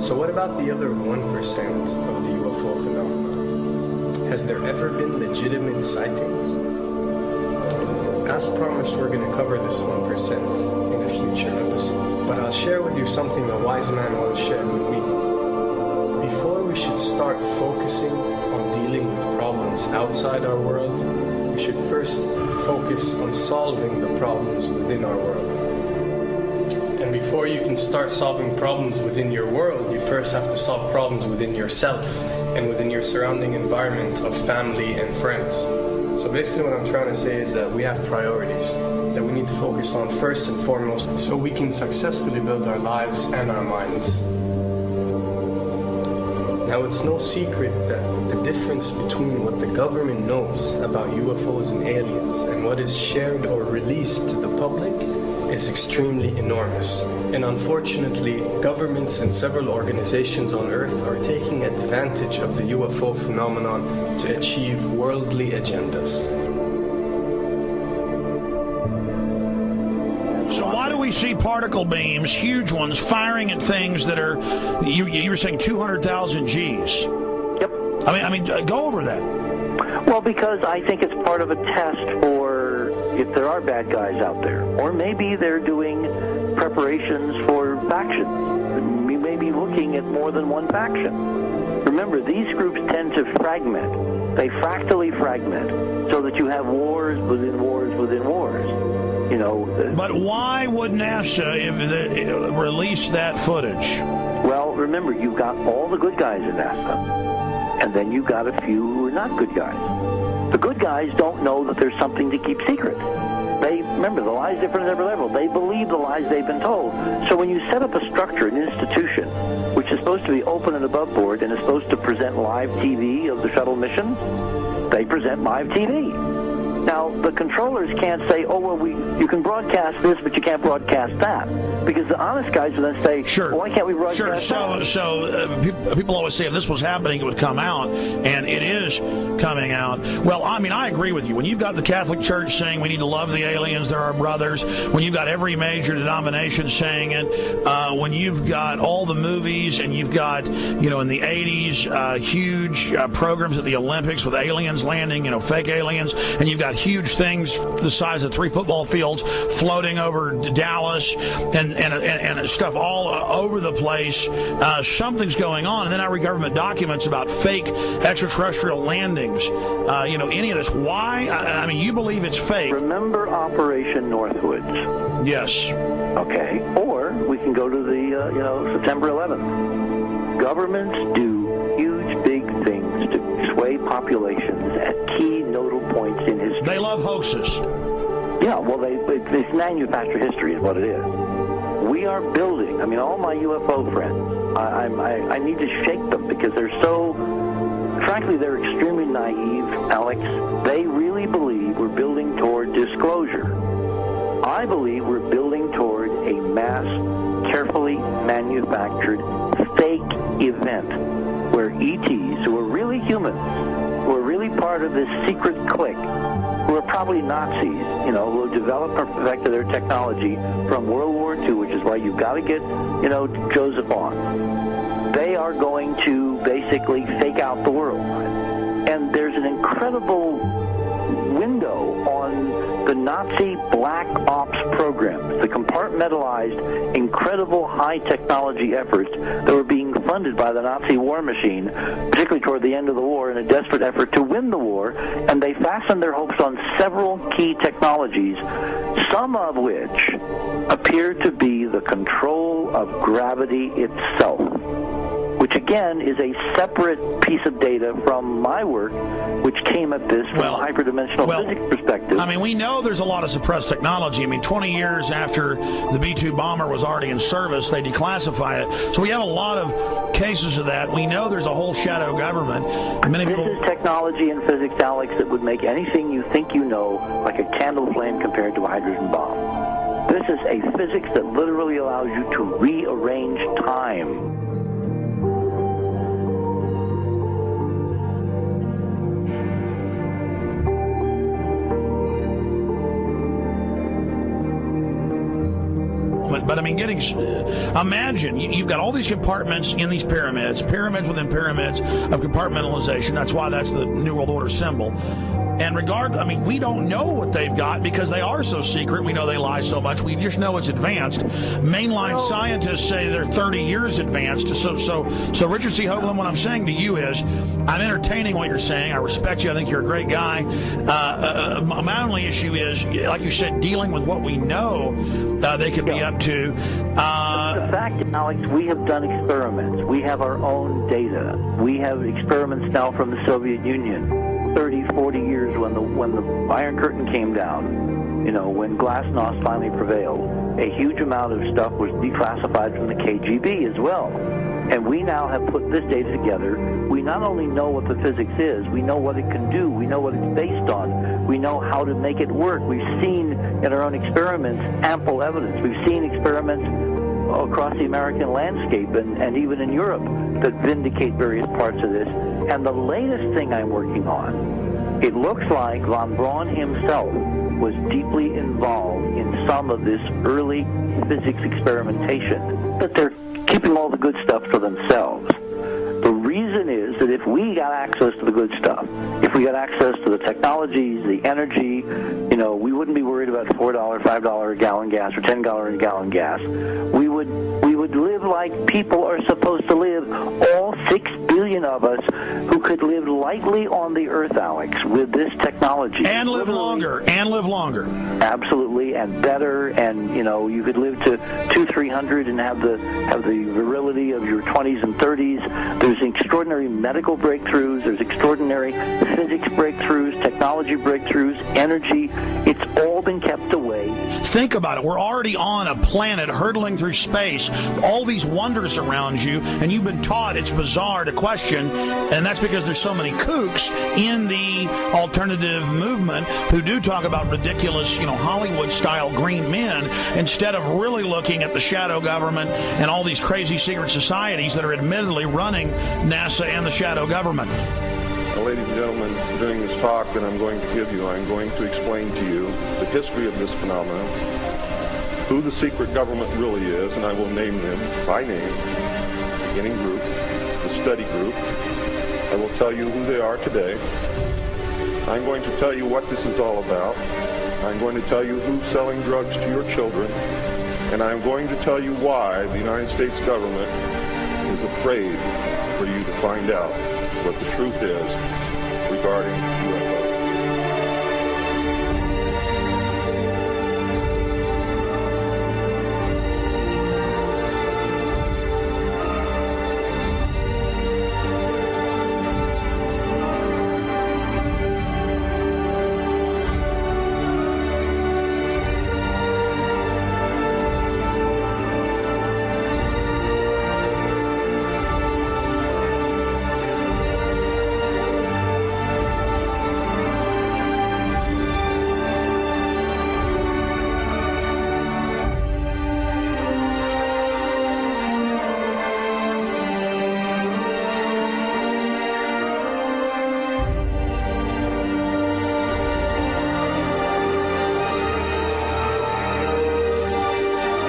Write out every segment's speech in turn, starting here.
So what about the other 1% of the UFO phenomenon? Has there ever been legitimate sightings? As promised, we're going to cover this 1% in a future episode. But I'll share with you something a wise man once shared with me. Before we should start focusing on dealing with problems outside our world, we should first focus on solving the problems within our world. And before you can start solving problems within your world, you first have to solve problems within yourself and within your surrounding environment of family and friends. So basically what I'm trying to say is that we have priorities that we need to focus on first and foremost so we can successfully build our lives and our minds. Now, it's no secret that the difference between what the government knows about UFOs and aliens and what is shared or released to the public is extremely enormous. And unfortunately, governments and several organizations on Earth are taking advantage of the UFO phenomenon to achieve worldly agendas. So why do we see particle beams, huge ones, firing at things that are, you were saying 200,000 Gs? Yep. I mean, go over that. Well, because I think it's part of a test for if there are bad guys out there. Or maybe they're doing preparations for faction. We may be looking at more than one faction. Remember, these groups tend to fragment. They fractally fragment so that you have wars within wars within wars. You know. But why would NASA release that footage? Well, remember, you've got all the good guys in NASA, and then you've got a few who are not good guys. The good guys don't know that there's something to keep secret. Remember, the lie's different at every level. They believe the lies they've been told. So when you set up a structure, an institution, which is supposed to be open and above board and is supposed to present live TV of the shuttle missions, they present live TV. Now, the controllers can't say, oh, well, you can broadcast this, but you can't broadcast that. Because the honest guys will then say, sure. Well, why can't we broadcast that? So people always say if this was happening, it would come out, and it is coming out. Well, I mean, I agree with you. When you've got the Catholic Church saying we need to love the aliens, they're our brothers, when you've got every major denomination saying it, when you've got all the movies, and you've got, in the 80s, huge programs at the Olympics with aliens landing, fake aliens, and you've got huge things the size of 3 football fields floating over Dallas and stuff all over the place. Something's going on. And then I read government documents about fake extraterrestrial landings. Any of this. Why? I mean, you believe it's fake. Remember Operation Northwoods? Yes. Okay. Or we can go to the, September 11th. Governments do huge, big things to sway populations at key nodal points in history. They love hoaxes. Yeah, well, it's manufactured history is what it is. We are building, all my UFO friends, I need to shake them because they're so, frankly, they're extremely naive, Alex. They really believe we're building toward disclosure. I believe we're building toward a mass, carefully manufactured fake event where ETs, who are really humans, who are really part of this secret clique, who are probably Nazis, who have developed or perfected their technology from World War II, which is why you've got to get, Joseph on. They are going to basically fake out the world. And there's an incredible window on the Nazi black ops programs, the compartmentalized, incredible high technology efforts that were being funded by the Nazi war machine, particularly toward the end of the war in a desperate effort to win the war, and they fastened their hopes on several key technologies, some of which appear to be the control of gravity itself, which again is a separate piece of data from my work, which came at this from a hyperdimensional physics perspective. We know there's a lot of suppressed technology. 20 years after the B-2 bomber was already in service, they declassify it. So we have a lot of cases of that. We know there's a whole shadow government. This is technology in physics, Alex, that would make anything you think you know like a candle flame compared to a hydrogen bomb. This is a physics that literally allows you to rearrange time. But I mean, imagine you've got all these compartments in these pyramids within pyramids of compartmentalization. That's why that's the New World Order symbol. And we don't know what they've got because they are so secret. We know they lie so much. We just know it's advanced. Mainline scientists say they're 30 years advanced. So Richard C. Hoagland, what I'm saying to you is, I'm entertaining what you're saying. I respect you. I think you're a great guy. My only issue is, like you said, dealing with what we know they could be up to. The fact, Alex, we have done experiments. We have our own data. We have experiments now from the Soviet Union. 30, 40 years when the Iron Curtain came down, when Glasnost finally prevailed, a huge amount of stuff was declassified from the KGB as well. And we now have put this data together. We not only know what the physics is, we know what it can do, we know what it's based on, we know how to make it work. We've seen in our own experiments ample evidence. We've seen experiments across the American landscape and even in Europe that vindicate various parts of this. And the latest thing I'm working on, it looks like von Braun himself was deeply involved in some of this early physics experimentation, but they're keeping all the good stuff for themselves. The reason is that if we got access to the good stuff, if we got access to the technologies, the energy, we wouldn't be worried about $4, $5 a gallon gas or $10 a gallon gas. We would live like people are supposed to live, all 6 billion of us who could live lightly on the earth, Alex, with this technology. And live longer. Absolutely, and better, and you could live to 200-300 and have the virility of your 20s and 30s. There's extraordinary medical breakthroughs, there's extraordinary physics breakthroughs, technology breakthroughs, energy. It's all been kept away. Think about it. We're already on a planet hurtling through space, all these wonders around you, and you've been taught it's bizarre to question, and that's because there's so many kooks in the alternative movement who do talk about ridiculous, Hollywood-style green men, instead of really looking at the shadow government and all these crazy secret societies that are admittedly running NASA and the shadow government. Now, ladies and gentlemen, during this talk that I'm going to give you, I'm going to explain to you the history of this phenomenon, who the secret government really is, and I will name them by name, the beginning group, the study group. I will tell you who they are today. I'm going to tell you what this is all about. I'm going to tell you who's selling drugs to your children, and I'm going to tell you why the United States government is afraid for you to find out what the truth is regarding UFOs.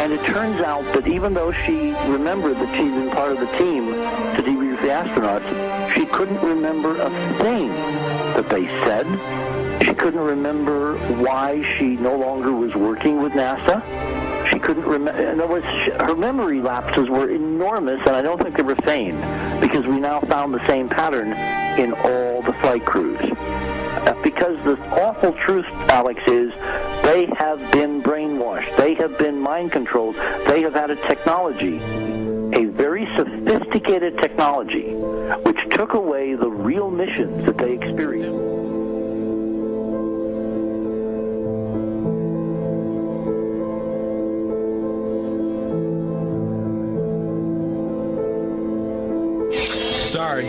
And it turns out that even though she remembered that she'd been part of the team to debrief the astronauts, she couldn't remember a thing that they said. She couldn't remember why she no longer was working with NASA. She couldn't remember. In other words, her memory lapses were enormous, and I don't think they were feigned, because we now found the same pattern in all the flight crews. Because the awful truth, Alex, is they have been brainwashed. They have been mind controlled. They have had a technology, a very sophisticated technology, which took away the real missions that they experienced. Sorry.